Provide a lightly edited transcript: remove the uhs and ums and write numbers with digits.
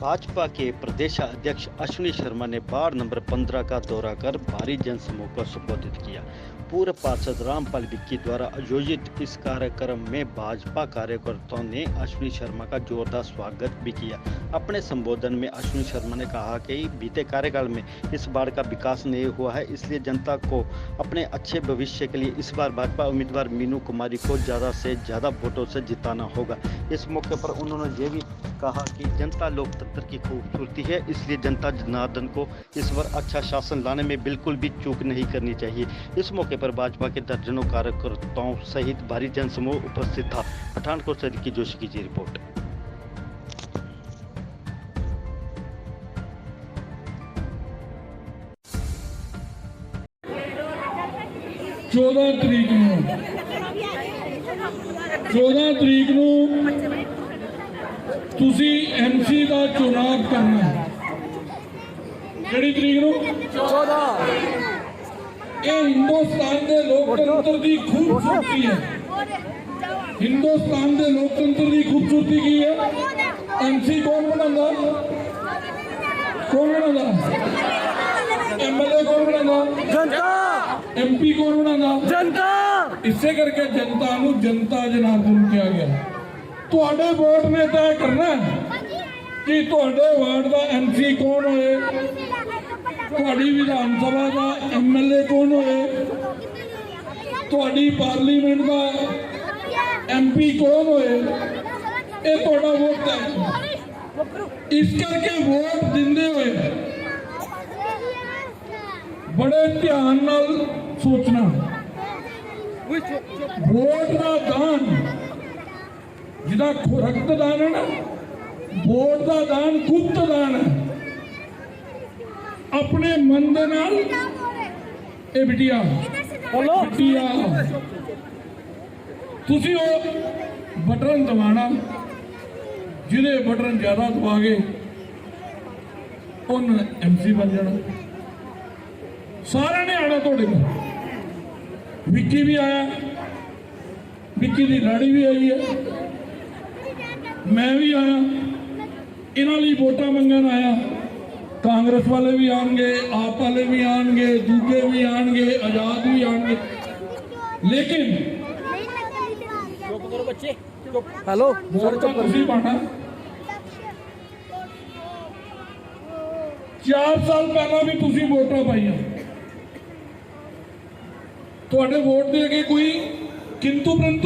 भाजपा के प्रदेश अध्यक्ष अश्विनी शर्मा ने वार्ड नंबर 15 का दौरा कर भारी जनसमूह को संबोधित किया। पूर्व पार्षद रामपाल विक्की द्वारा आयोजित इस कार्यक्रम में भाजपा कार्यकर्ताओं ने अश्विनी शर्मा का जोरदार स्वागत भी किया। अपने संबोधन में अश्विनी शर्मा ने कहा कि बीते कार्यकाल में इस बार का विकास नहीं हुआ है, इसलिए जनता को अपने अच्छे भविष्य के लिए इस बार भाजपा उम्मीदवार मीनू कुमारी को ज़्यादा से ज़्यादा वोटों से जिताना होगा। इस मौके पर उन्होंने ये भी कहा कि जनता लोकतंत्र की खूबसूरती है, इसलिए जनता जनार्दन को इस बार अच्छा शासन लाने में बिल्कुल भी चूक नहीं करनी चाहिए। इस मौके पर भाजपा के दर्जनों कार्यकर्ताओं सहित भारी जनसमूह उपस्थित था। पठानकोट से रिकी जोशी की जी रिपोर्ट। 14 ਤਰੀਕ ਨੂੰ ਤੁਸੀਂ ਐਮਸੀ ਦਾ ਚੁਣਾਵ ਕਰਨਾ ਹੈ। ਕਿਹੜੀ ਤਰੀਕ ਨੂੰ? 14। ਇਹ ਹਿੰਦੁਸਤਾਨ ਦੇ ਲੋਕਤੰਤਰ ਦੀ ਖੂਬਸੂਰਤੀ ਹੈ। ਹਿੰਦੁਸਤਾਨ ਦੇ ਲੋਕਤੰਤਰ ਦੀ ਖੂਬਸੂਰਤੀ ਕੀ ਹੈ? ਐਮਸੀ ਕੌਣ ਬਣਾਉਂਦਾ? ਕੌਣ ਬਣਾਉਂਦਾ? एमएलए कौन बनाना? जनता। एमपी कौन बनाना? जनता। इसे करके जनता नूं जनता जनार्दन किया गया। तुहाडे वोट ने तय करना कि तुहाडे वार्ड का एमसी कौन होए, तुहाडी विधान सभा का एमएलए कौन होए, तुहाडी पार्लीमेंट का एमपी कौन होए, ये तुहाडा वोट तय। इस करके वोट दिंदे हुए बड़े ध्यान नाल सोचना। वोट का दान जिदा रक्तदान है ना, वोट का दान गुप्त दान है। अपने मन दे नाल ए बिटिया बिटिया तुसी ओ बटन दबाना, जिहदे बटन ज्यादा दबा गए उन एमसी बन जाना। सारे ने आना थोड़े को। विक्की भी आया, विक्की की लाड़ी भी आई है, मैं भी आया, इन्हों लिए वोटा मंगन आया। कांग्रेस वाले भी आएंगे, आप वाले भी आएंगे, दूजे भी आएंगे, आजाद भी आएंगे, लेकिन हेलो वोटा तुसी पाना। 4 साल पहला भी तुसी वोटा पाई, ਤੁਹਾਡੇ ਵੋਟ ਦੇ ਅੱਗੇ ਕੋਈ ਕਿੰਤੂ ਪਰੰਤੂ